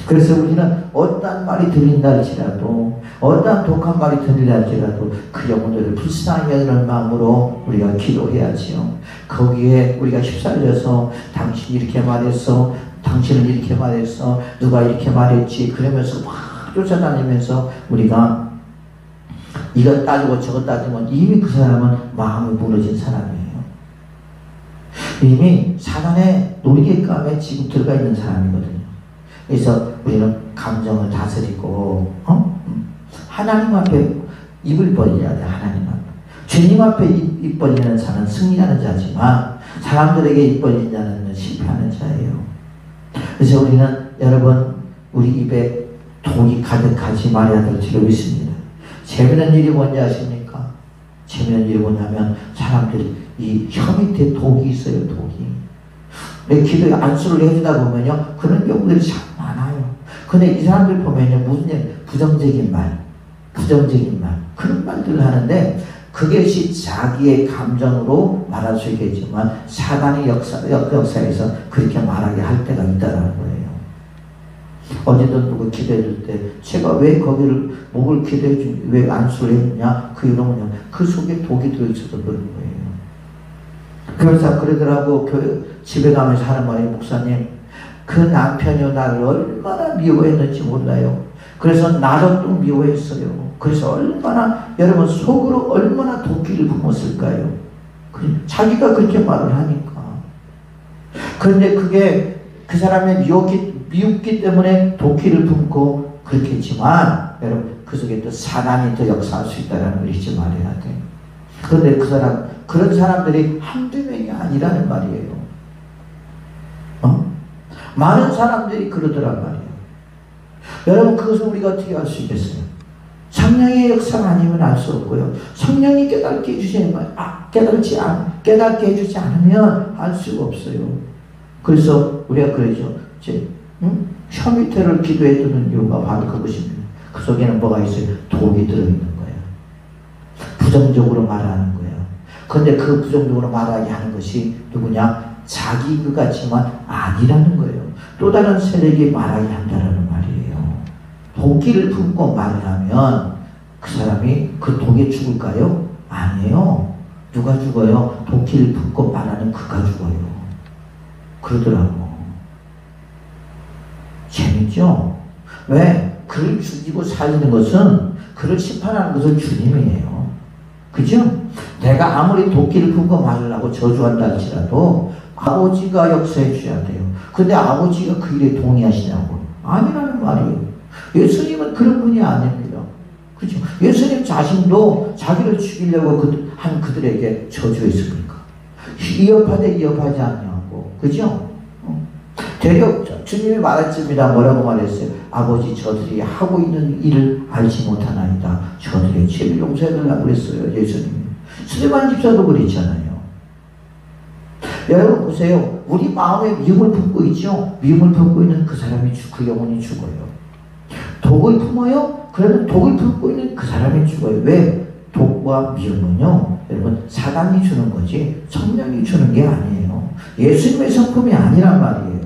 그래서 우리는 어떠한 말이 들린다 할지라도 어떠한 독한 말이 들린다 할지라도 그 영혼들을 불쌍히 여기는 마음으로 우리가 기도해야지요. 거기에 우리가 휩쓸려서 당신이 이렇게 말했어, 당신은 이렇게 말했어, 누가 이렇게 말했지 그러면서 막 쫓아다니면서 우리가 이것 따지고 저것 따지면 이미 그 사람은 마음이 무너진 사람이에요. 이미 사단의 놀이감에 지금 들어가 있는 사람이거든요. 그래서 우리는 감정을 다스리고 하나님 앞에 입을 벌려야 돼. 하나님 앞에. 주님 앞에 입 벌리는 자는 승리하는 자지만 사람들에게 입 벌리는 자는 실패하는 자예요. 그래서 우리는 여러분 우리 입에 독이 가득하지 말아야 될 줄로 믿습니다. 재미있는 일이 뭔지 아십니까? 재미있는 일이 뭐냐면 사람들이 이 혀 밑에 독이 있어요. 독이. 내 기도에 안수를 해주다 보면요 그런 경우들이 참 많아요. 근데 이 사람들 보면요 무슨 일 부정적인 말 그런 말들을 하는데 그것이 자기의 감정으로 말할 수 있겠지만 사단의 역사에서 그렇게 말하게 할 때가 있다는 거예요. 어제도 누구 기도해 줄 때 제가 왜 거기를 목을 기도해 주 왜 안수를 해주냐 그 이유는 뭐냐 그 속에 독이 들어있어서 그런 거예요. 그래서 그러더라고 집에 가면서 하는 말이 목사님 그 남편이 나를 얼마나 미워했는지 몰라요. 그래서 나도 또 미워했어요. 그래서 얼마나 여러분 속으로 얼마나 도끼를 품었을까요? 자기가 그렇게 말을 하니까. 그런데 그게 그 사람의 미웠기 때문에 도끼를 품고 그렇겠지만 여러분 그 속에 또 사단이 더 역사할 수 있다는 걸 잊지 말아야 돼. 그런데 그런 사람들이 한두 명이 아니라는 말이에요. 많은 사람들이 그러더란 말이에요. 여러분 그것을 우리가 어떻게 알 수 있겠어요? 성령의 역사가 아니면 알 수 없고요. 성령이 깨닫게 깨닫게 해주지 않으면 알 수가 없어요. 그래서 우리가 그러죠. 응? 혀 밑에를 기도해 두는 이유가 바로 그것입니다. 그 속에는 뭐가 있어요? 독이 들어있는 거예요. 부정적으로 말하는 거예요. 그런데 그 부정적으로 말하게 하는 것이 누구냐? 자기 그 같지만 아니라는 거예요. 또 다른 세력이 말하게 한다는 말이에요. 독기를 품고 말을 하면 그 사람이 그 독에 죽을까요? 아니에요. 누가 죽어요? 독기를 품고 말하는 그가 죽어요. 그러더라고. 재밌죠? 왜? 그를 죽이고 살리는 것은, 그를 심판하는 것은 주님이에요. 그죠? 내가 아무리 도끼를 품고 말을 하고 저주한다 할지라도 아버지가 역사해 주셔야 돼요. 근데 아버지가 그 일에 동의하시냐고? 아니라는 말이에요. 예수님은 그런 분이 아닙니다. 그죠? 예수님 자신도 자기를 죽이려고 한 그들에게 저주했습니까? 위협하되 위협하지 않냐고. 그죠? 되려 주님이 말했습니다. 뭐라고 말했어요? 아버지, 저들이 하고 있는 일을 알지 못하나이다. 저들의 죄를 용서해달라고 그랬어요. 예수님이. 수레만 집사도 그랬잖아요. 여러분 보세요. 우리 마음에 미움을 품고 있죠? 미움을 품고 있는 그 사람이 그 영혼이 죽어요. 독을 품어요? 그러면 독을 품고 있는 그 사람이 죽어요. 왜? 독과 미움은요, 여러분 사단이 주는 거지 성령이 주는 게 아니에요. 예수님의 성품이 아니란 말이에요.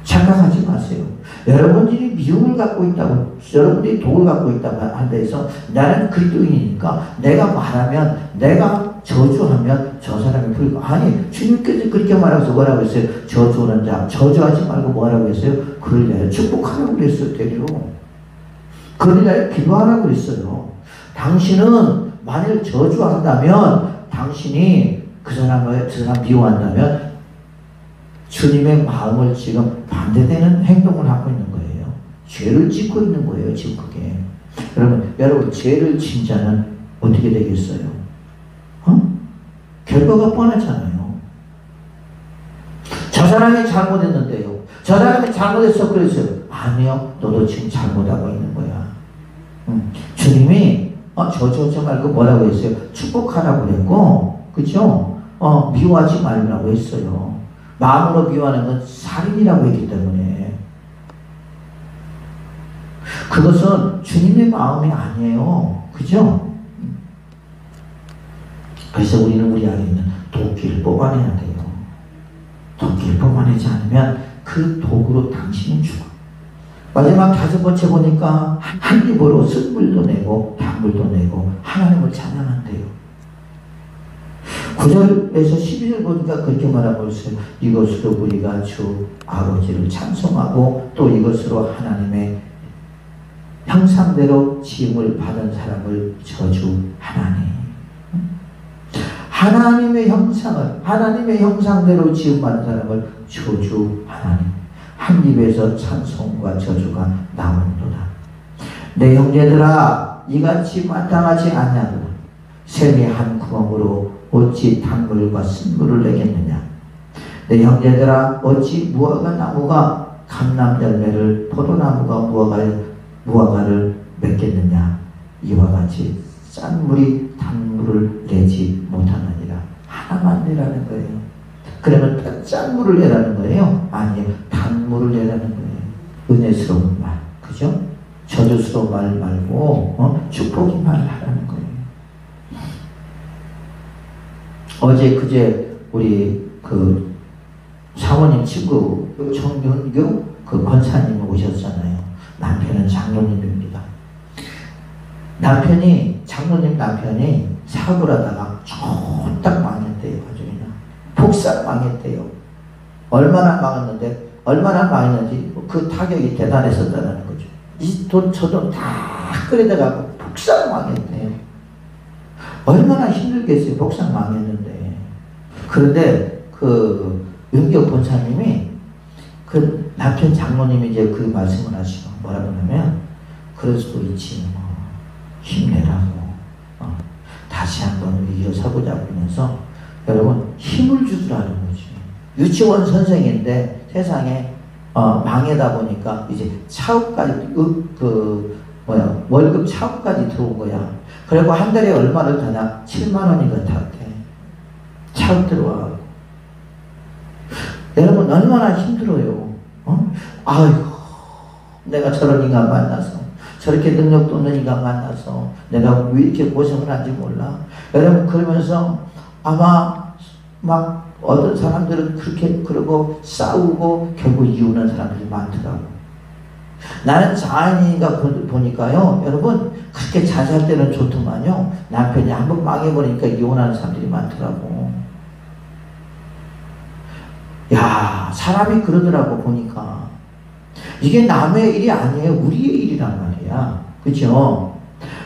착각하지 마세요. 여러분들이 미움을 갖고 있다고, 여러분들이 독을 갖고 있다고 한다 해서 나는 그리스도인이니까 내가 말하면, 내가 저주하면 저 사람이 불고, 아니 주님께서 그렇게 말하면서 뭐라고 했어요? 저주하는 자 저주하지 말고 뭐라고 했어요? 그를 위하여 축복하라고 그랬어요. 되려 그를 위하여 기도하라고 그랬어요. 당신은 만일 저주한다면, 당신이 그 사람을, 저 사람 미워한다면 주님의 마음을 지금 반대되는 행동을 하고 있는 거예요. 죄를 짓고 있는 거예요. 지금 그게. 여러분 죄를 진 자는 어떻게 되겠어요? 결과가 뻔하잖아요. 저 사람이 잘못했는데요. 저 사람이 잘못했어 그랬어요. 아니요. 너도 지금 잘못하고 있는 거야. 주님이 저주하지 말고 뭐라고 했어요? 축복하라고 그랬고, 그죠? 미워하지 말라고 했어요. 마음으로 미워하는 건 살인이라고 했기 때문에. 그것은 주님의 마음이 아니에요. 그죠? 그래서 우리는 우리 안에 있는 독기를 뽑아내야 돼요. 독기를 뽑아내지 않으면 그 독으로 당신은 죽어. 마지막 5번째 보니까 한 입으로 쓴물도 내고 단물도 내고 하나님을 찬양한대요. 9절에서 12절 보니까 그렇게 말하고 있어요. 이것으로 우리가 주 아버지를 찬송하고 또 이것으로 하나님의 형상대로 지음을 받은 사람을 저주하나니. 하나님의 형상을, 하나님의 형상대로 지음받은 사람을 저주하나니. 한 입에서 찬송과 저주가 나오는도다. 내 형제들아, 이같이 마땅하지 아니하도다. 샘이 한 구멍으로 어찌 단물과 쓴물을 내겠느냐. 내 형제들아, 어찌 무화과 나무가 감람 열매를, 포도나무가 무화과를 맺겠느냐. 이와 같이 짠 물이 단물을 내지 못하느니라. 하나만 내라는 거예요. 그러면 짠 물을 내라는 거예요? 아니에요. 단물을 내라는 거예요. 은혜스러운 말, 그죠? 저주스러운 말 말고 축복의 말을 하라는 거예요. 어제 그제 우리 그 사모님 친구 정윤교 그 권사님이 오셨잖아요. 남편은 장로님입니다. 장로님 남편이 사고를 하다가 쫄딱 망했대요. 아주 그냥 폭삭 망했대요. 얼마나 망했는지 그 타격이 대단했었다는 거죠. 이 돈 저 돈 다 끌어다가 폭삭 망했대요. 얼마나 힘들겠어요. 폭삭 망했는데. 그런데 그 윤교 권사님이 그 남편 장로님이 이제 그 말씀을 하시고 뭐라고 하냐면, 그럴 수도 있지, 힘내라고, 다시 한번 일어서보자고 하면서 여러분 힘을 주더라는 거지. 유치원 선생인데 세상에 망해다 보니까 이제 차후까지 월급 차후까지 들어온 거야. 그리고 한 달에 얼마를 타냐? 7만 원인가 탔대. 차후 들어와. 여러분 얼마나 힘들어요. 아이고, 내가 저런 인간 만나서, 저렇게 능력도 없는 인간 만나서 내가 왜 이렇게 고생을 하는지 몰라. 여러분, 그러면서 아마 막 어떤 사람들은 그렇게 그러고 싸우고 결국 이혼한 사람들이 많더라고. 나는 장애인이니까 보니까요, 여러분, 그렇게 잘 살 때는 좋더만요, 남편이 한번 망해버리니까 이혼하는 사람들이 많더라고. 야, 사람이 그러더라고. 보니까 이게 남의 일이 아니에요, 우리의 일이란 말이야. 그죠?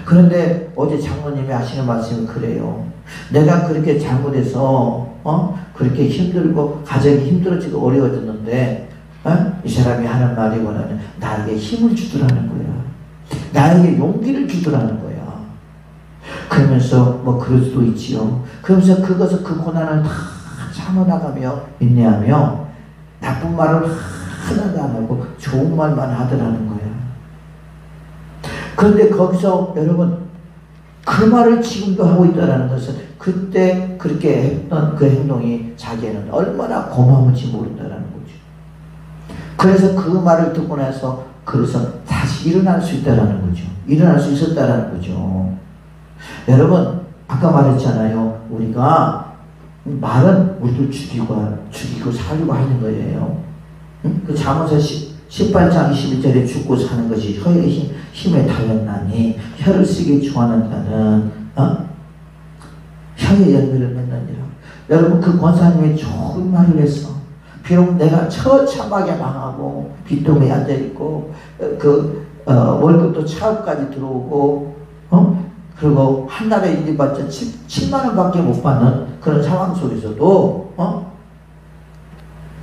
그런데 어제 장로님이 하시는 말씀은 그래요. 내가 그렇게 잘못해서 그렇게 힘들고 가정이 힘들어지고 어려워졌는데 이 사람이 하는 말이 뭐냐면 나에게 힘을 주더라는 거야. 나에게 용기를 주더라는 거야. 그러면서 뭐 그럴 수도 있지요. 그러면서 그것을, 그 고난을 다 참아나가며 인내하며 나쁜 말을 하나도 안 하고 좋은 말만 하더라는 거야. 그런데 거기서 여러분, 그 말을 지금도 하고 있다는 것은 그때 그렇게 했던 그 행동이 자기에는 얼마나 고마운지 모른다는 거죠. 그래서 그 말을 듣고 나서 그래서 다시 일어날 수 있다는 거죠. 일어날 수 있었다는 거죠. 여러분, 아까 말했잖아요. 우리가 말은 우리도 죽이고 살리고 하는 거예요. 그 잠언서 18장 21절에 죽고 사는 것이 혀의 힘에 달렸나니 혀를 쓰기 좋아하는 자는 혀의 열매를 맺느니라. 여러분, 그 권사님이 좋은 말을 했어. 비록 내가 처참하게 망하고 빚동에 앉아있고 월급도 차업까지 들어오고 그리고 한 달에 일해봤자 7만 원밖에 못 받는 그런 상황 속에서도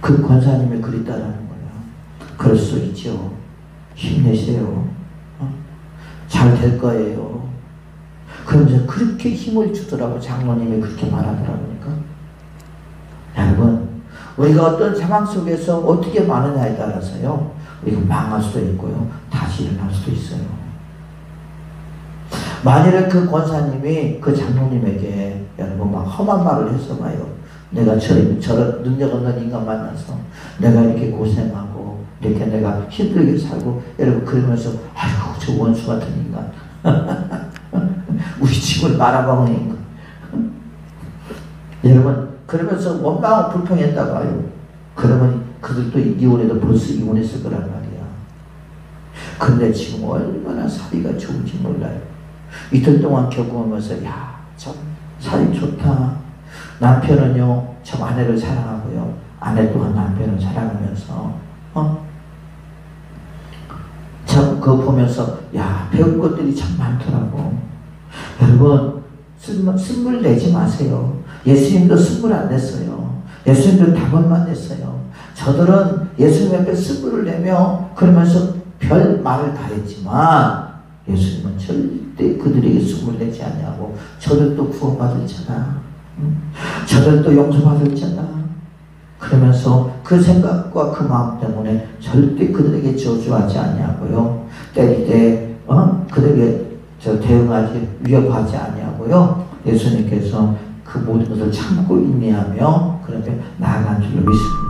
그 권사님이 그랬다라는 거야. 그럴 수 있죠. 힘내세요. 잘 될 거예요. 그러면서 그렇게 힘을 주더라고. 장로님이 그렇게 말하더라고니까. 여러분, 우리가 어떤 상황 속에서 어떻게 마느냐에 따라서요, 우리가 망할 수도 있고요, 다시 일어날 수도 있어요. 만일에 그 권사님이 그 장로님에게 여러분 막 험한 말을 해서 봐요. 내가 저런 능력 없는 인간 만나서 내가 이렇게 고생하고 이렇게 내가 힘들게 살고, 여러분 그러면서 아이고 저 원수 같은 인간 우리 집을 말아먹은 인간 여러분 그러면서 원망하고 불평했다고 해요. 그러면 그들도 이혼해도 벌써 이혼했을 거란 말이야. 근데 지금 얼마나 사이가 좋은지 몰라요. 이틀 동안 겪으면서 야, 참 사이 좋다. 남편은요 참 아내를 사랑하고요, 아내 또한 남편을 사랑하면서 참 그거 보면서 야, 배울 것들이 참 많더라고. 여러분, 쓴물 내지 마세요. 예수님도 쓴물 안 냈어요. 예수님도 답은만 냈어요. 저들은 예수님 앞에 쓴물을 내며 그러면서 별 말을 다 했지만 예수님은 절대 그들에게 쓴물 내지 않냐고. 저들도 구원받을 자다, 저들도 용서받을 자다, 그러면서 그 생각과 그 마음 때문에 절대 그들에게 저주하지 않냐고요. 때리되 그들에게 대응하지, 위협하지 않냐고요. 예수님께서 그 모든 것을 참고 인내하며 그렇게 나아간 줄로 믿습니다.